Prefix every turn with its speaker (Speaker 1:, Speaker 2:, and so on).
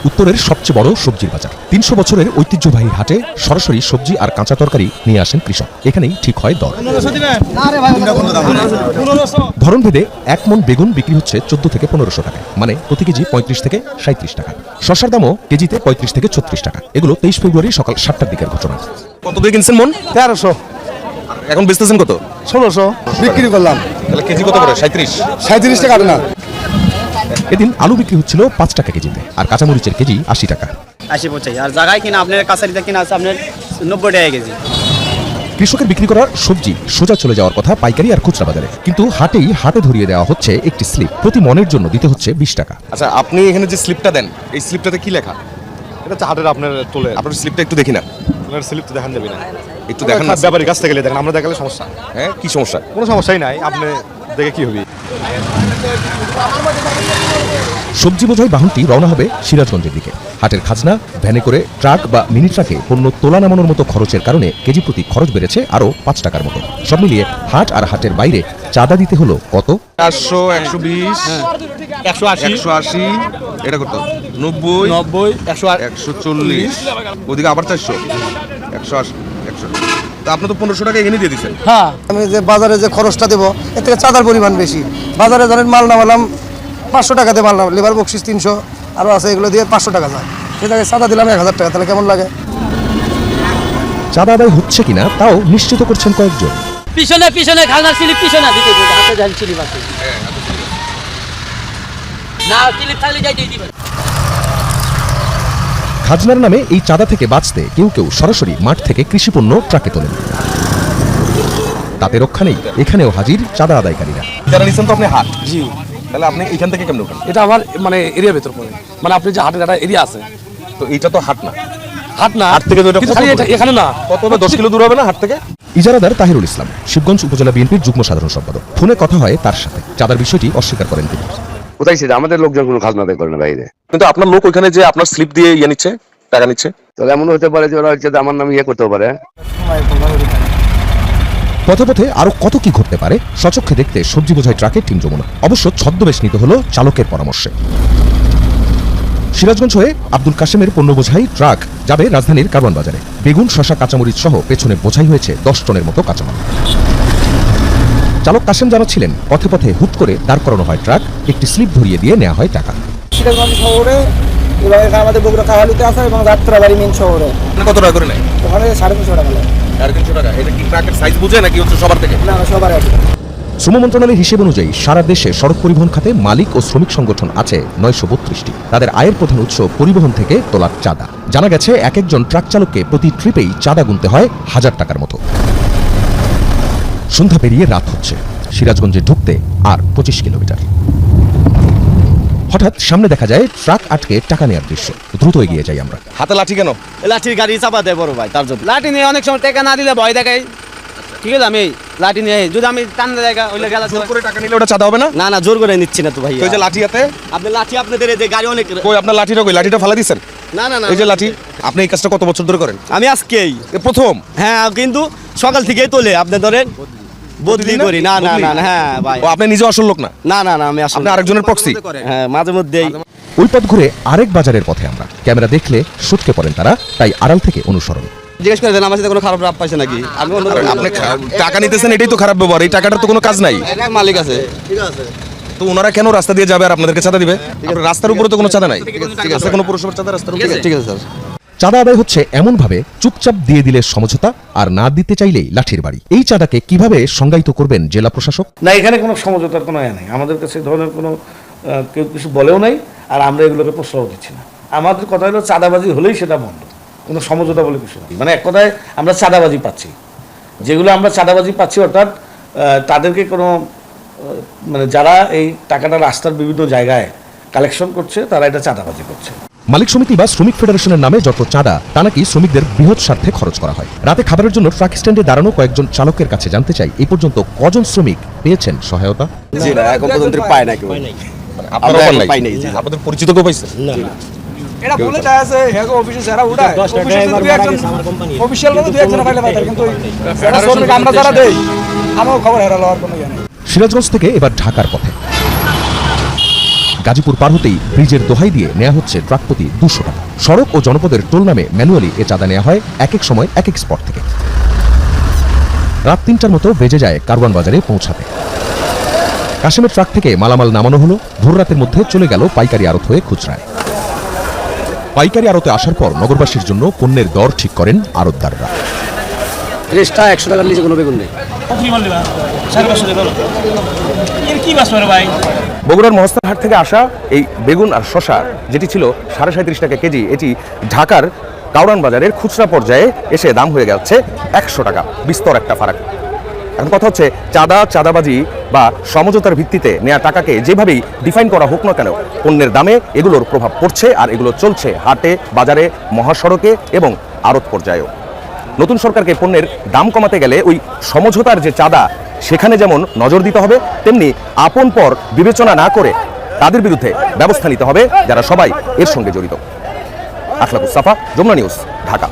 Speaker 1: উত্তরের সবচেয়ে বড় সবজির বাজার। 300 বছরের ঐতিহ্যবাহী হাটে সরাসরি সবজি আর কাঁচা তরকারি নিয়ে আসেন কৃষক। এখানেই ঠিক হয় দর। ধরনভেদে 1 মণ বেগুন বিক্রি হচ্ছে 14 থেকে 1500 টাকা, মানে প্রতি কেজি 35 থেকে 37 টাকা। শসার দামও কেজিতে 35 থেকে 36 টাকা। এগুলো 23 ফেব্রুয়ারি সকাল 7টার দিকের ঘটনা।
Speaker 2: কত দিয়ে কিনছেন মন?
Speaker 3: 1300।
Speaker 2: এখন বেচতেছেন কত?
Speaker 3: 1600 বিক্রি করলাম।
Speaker 2: তাহলে কেজি কত করে?
Speaker 3: 37 টাকা না।
Speaker 1: এদিন আলু বিক্রি হচ্ছিল 5 টাকা কেজিতে, আর কাঁচামরিচের কেজি 80 টাকা।
Speaker 4: 80-85 আর জায়গায় কিনা আপনার কাছারিতে কিনা আছে আপনার 90 টাকা কেজি।
Speaker 1: কৃষকের বিক্রি করা সবজি সোজা চলে যাওয়ার কথা পাইকারি আর খুচরা বাজারে, কিন্তু হাটে ধরিয়ে দেওয়া হচ্ছে একটি স্লিপ। প্রতি মনের জন্য দিতে হচ্ছে 20 টাকা।
Speaker 2: আচ্ছা, আপনি এখানে যে স্লিপটা দেন, এই স্লিপটাতে কি লেখা?
Speaker 3: এটা তো হাটের আপনার তোলে।
Speaker 2: আপনার স্লিপটা একটু দেখি না।
Speaker 3: আপনার স্লিপ তো দেখান যাবে না।
Speaker 2: একটু দেখান না।
Speaker 3: ব্যাপারী কাছ থেকে দেখেন, আমরা দেখালে সমস্যা।
Speaker 2: হ্যাঁ, কি সমস্যা?
Speaker 3: কোনো সমস্যাই নাই, আপনি দেখে কি হবে।
Speaker 1: সবজি বোঝাই বাহনটি রওনা হবে সিরাজগঞ্জের দিকে। হাটের খাজনা, ভ্যানে করে ট্রাক বা মিনি ট্রাকে পণ্য তোলা নামানোর মতো খরচের কারণে কেজি প্রতি খরচ বেড়েছে আরও 5 টাকার মতো। সব মিলিয়ে হাট আর হাটের বাইরে চাঁদা দিতে হলো কত?
Speaker 2: 400, 120, 180, এটা কত? 90, 140, ওদিকে আবার 400, 180, 100। তা আপনি তো 1500 টাকা এখানে দিয়ে দিচ্ছেন।
Speaker 5: হ্যাঁ, আমি যে বাজারে যে খরচটা দেবো এর থেকে চাঁদার পরিমাণ বেশি। বাজারে ধরেন মাল নামালাম 500 টাকাতে মাল নামালাম, লেবার বকশিস 300 আরও আছে, এগুলো দিয়ে 500 টাকা যায়। সেটাকে চাঁদা দিলাম 1000 টাকা, তাহলে কেমন লাগে?
Speaker 1: চাঁদা আদায় হচ্ছে কিনা তাও নিশ্চিত করছেন কয়েকজন।
Speaker 6: পিছনে খাজনা স্লিপ পিছনে দিতে হবে, হাতে যান স্লিপ আছে না, স্লিপ থাকলে যাই দিয়ে দিবেন।
Speaker 1: খাজনার নামে এই চাঁদা থেকে বাঁচতে কেউ সরাসরি মাঠ থেকে কৃষিপণ্য ট্রাকে তোলেন। তাতে রক্ষা নেই, এখানেও হাজির চাঁদা আদায়কারীরা।
Speaker 2: যারা নিচ্ছেন তো আপনি হাট,
Speaker 5: জি।
Speaker 2: তাহলে আপনি এখান থেকে কেমন ওঠেন?
Speaker 5: এটা আমার মানে এরিয়ার ভেতর পড়ে, মানে আপনি যে হাটের একটা এরিয়া আছে।
Speaker 2: তো এইটা তো হাট না।
Speaker 5: হাট না,
Speaker 2: হাট থেকে তো এটা
Speaker 5: কিন্তু
Speaker 2: কত
Speaker 5: খালি
Speaker 2: দূরে?
Speaker 5: এখানে না,
Speaker 2: কত হবে? 10 কিলো দূর হবে না হাট থেকে?
Speaker 1: ইজারাদার তাহিরুল ইসলাম, শিবগঞ্জ উপজেলা বিএনপির যুগ্ম সাধারণ সম্পাদক। ফোনে কথা হয় তার সাথে। চাঁদার বিষয়টি অস্বীকার করেন তিনি।
Speaker 7: কোথায় সেটা আমাদের লোকজন কোনো খাজনা আদায় করে না বাইরে।
Speaker 2: কিন্তু আপনার লোক ওইখানে যে আপনার স্লিপ দিয়ে নিচ্ছে, টাকা নিচ্ছে।
Speaker 7: তাহলে এমন হতে পারে যে ওরা হচ্ছে আমার নাম করতে পারে।
Speaker 1: পথে আরো কত কি ঘটতে পারে সচক্ষে দেখতে সবজি বোঝাই ট্রাকের টিম যমুনা। অবশ্য ছদ্মবেশ নিতে হলো চালকের পরামর্শে। সিরাজগঞ্জ হয়ে আব্দুল কাশেমের পণ্য বোঝাই ট্রাক যাবে রাজধানীর কারওয়ান বাজারে। বেগুন, শসা, কাঁচামরিচ সহ পেছনে বোঝাই হয়েছে 10 টনের মতো কাঁচামাল। চালক কাশেম জানাচ্ছিলেন, পথে হুট করে দাঁড় করানো হয় ট্রাক, একটি স্লিপ ধরিয়ে দিয়ে নেওয়া হয় টাকা।
Speaker 5: সিরাজগঞ্জ শহরে এবং আমাদের বগুড়া কাহালুতে আছে এবং যাত্রাবাড়ি মেন শহরে
Speaker 2: কত টাকা করে নেয়?
Speaker 5: ওখানে 350 টাকা লাগে।
Speaker 2: 350 টাকা। এটা কি ট্রাকের সাইজ বুঝে নাকি হচ্ছে সবার থেকে?
Speaker 5: না, সবার আছে।
Speaker 1: শ্রম মন্ত্রণালয়ের হিসেব অনুযায়ী সারা দেশে সড়ক পরিবহন খাতে মালিক ও শ্রমিক সংগঠন আছে 932টি। তাদের আয়ের প্রধান উৎস পরিবহন থেকে তোলা চাঁদা। জানা গেছে এক একজন ট্রাক চালককে প্রতি ট্রিপেই চাঁদা গুনতে হয় 1000 টাকার মতো। সন্ধ্যা পেরিয়ে রাত হচ্ছে, সিরাজগঞ্জে ঢুকতে আর 25 কিলোমিটার। হঠাৎ সামনে দেখা যায় ট্রাক আটকে টাকা নেওয়ার দৃশ্য। দ্রুত এগিয়ে যাই আমরা।
Speaker 2: হাতে লাঠি কেন?
Speaker 4: লাঠির গাড়ি চাপা দেয় বড় ভাই, তার জন্য লাঠি নিয়ে অনেক সময় টাকা না দিলে ভয় দেখাই। ঠিক আছে, আমি লাঠি নিয়ে যদি আমি টান জায়গা হইলে গেলা
Speaker 2: জোর করে টাকা নিলে ওটা চাঁদা হবে না?
Speaker 4: না জোর করে নিচ্ছি না তো ভাই।
Speaker 2: ওই যে লাঠি হাতে,
Speaker 4: আপনি লাঠি আপনাদের এই যে গাড়ি অনেক।
Speaker 2: কই আপনার লাঠিটা কই? লাঠিটা ফালা দিছেন?
Speaker 4: না
Speaker 2: এই যে লাঠি। আপনি এই কাজটা কত বছর ধরে করেন?
Speaker 4: আমি আজকেই
Speaker 2: প্রথম?
Speaker 4: হ্যাঁ, কিন্তু সকাল থেকেই তোলে। আপনি ধরেন বদলি করি না। হ্যাঁ ভাই,
Speaker 2: ও আপনি নিজে আসল লোক না?
Speaker 4: না আমি আসলে
Speaker 2: আপনি আরেকজনের প্রক্সি?
Speaker 4: হ্যাঁ, মাঝে মধ্যেই।
Speaker 1: ওই পথ ঘুরে আরেক বাজারের পথে আমরা। ক্যামেরা দেখলে সটকে পড়েন তারা, তাই আড়াল থেকে অনুসরণ।
Speaker 4: জিজ্ঞেস করে দেন আমার সাথে কোনো খারাপ রাপ পাইছে নাকি। আমি
Speaker 2: আপনি টাকা নিতেছেন, এটাই তো খারাপ ব্যবহার। এই টাকাটার তো কোনো কাজ নাই।
Speaker 4: মালিক আছে, ঠিক আছে।
Speaker 2: তো ওনারা কেন রাস্তা দিয়ে যাবে আর আপনাদেরকে চাঁদা দিবে? আপনার রাস্তার উপরে তো কোনো চাঁদা নাই। ঠিক আছে, কোনো পুরসভার চাঁদা রাস্তার উপরে?
Speaker 4: ঠিক আছে স্যার।
Speaker 1: চাঁদা আদায় হচ্ছে এমনভাবে চুপচাপ দিয়ে দিলে সমঝোতা, আর না দিতে চাইলেই লাঠির বাড়ি। এই চাঁদাকে কিভাবে সংজ্ঞায়িত করবেন জেলা প্রশাসক?
Speaker 8: না, এখানে কোনো সমঝোতার কোনো নেই। আমাদের কাছে ধরনের কোনো কেউ কিছু বলেও নাই, আর আমরা এগুলোকে প্রশ্রয় দিচ্ছি না। আমাদের কথা হলো চাঁদাবাজি হলেই সেটা বন্ধ, কোনো সমঝোতা বলে কিছু নেই। মানে এক কথায় আমরা চাঁদাবাজি পাচ্ছি, যেগুলো আমরা চাঁদাবাজি পাচ্ছি, অর্থাৎ তাদেরকে কোনো মানে যারা এই টাকাটা রাস্তার বিভিন্ন জায়গায় কালেকশন করছে তারা এটা চাঁদাবাজি করছে।
Speaker 1: মালিক সমিতি বা শ্রমিক ফেডারেশনের নামে যত চাঁদা তা নাকি শ্রমিকদের বৃহৎ স্বার্থে খরচ করা হয়। রাতে খাবারের জন্য ট্রাক স্ট্যান্ডে দাঁড়ানো কয়েকজন চালকের কাছে জানতে চাই, এই পর্যন্ত কজন শ্রমিক পেয়েছেন সহায়তা?
Speaker 4: জি না, এখন পর্যন্ত পায় না কেউ।
Speaker 2: আপনারা
Speaker 4: পাই নাই।
Speaker 2: আপনাদের পরিচিত কেউ পাইছে?
Speaker 5: এটা বলে যায় আছে হেগো অফিসে যারা উড়ায় অফিশিয়াল মানে দুই একজন পাইলে পাইতার, কিন্তু এটা শ্রমিক আমরা যারা দেই আমার খবর হারালো আর কোনো জানি।
Speaker 1: সিরাজগঞ্জ থেকে এবার ঢাকার পথে। গাজীপুর পার হতেই ব্রিজের দোহাই দিয়ে নেওয়া হচ্ছে ট্রাক প্রতি 200 টাকা। সড়ক ও জনপদের টোল নামে ম্যানুয়ালি এ চাঁদা নেওয়া হয় এক এক সময় এক এক স্পট থেকে। রাত 3টার মতো বেজে যায় কারওয়ান বাজারে পৌঁছাতে। কাশেমের ট্রাক থেকে মালামাল নামানো হলো, ভোর রাতের মধ্যে চলে গেল পাইকারি আড়ত হয়ে খুচরায়। পাইকারি আড়তে আসার পর নগরবাসীর জন্য পণ্যের দর ঠিক করেন আড়তদাররা।
Speaker 5: রেস্টটা 100 টাকার নিচে কোনো বেগুন নেই।
Speaker 1: বগুড়ার মহস্তান হাট থেকে আসা এই বেগুন আর শশা যেটি ছিল 37.5 টাকা কেজি, এটি ঢাকার কারওয়ান বাজারের খুচরা পর্যায়ে এসে দাম হয়ে যাচ্ছে 100 টাকা। বিস্তর একটা ফারাক। এখন কথা হচ্ছে চাঁদাবাজি বা সমঝোতার ভিত্তিতে নেওয়া টাকাকে যেভাবেই ডিফাইন করা হোক না কেন, পণ্যের দামে এগুলোর প্রভাব পড়ছে, আর এগুলো চলছে হাটে, বাজারে, মহাসড়কে এবং আড়ত পর্যায়েও। নতুন সরকারকে পণ্যের দাম কমাতে গেলে ওই সমঝোতার যে চাঁদা সেখানে যেমন নজর দিতে হবে, তেমনি আপন পর বিবেচনা না করে তাদের বিরুদ্ধে ব্যবস্থা নিতে হবে যারা সবাই এর সঙ্গে জড়িত। আখলাকুস সাফা, যমুনা নিউজ, ঢাকা।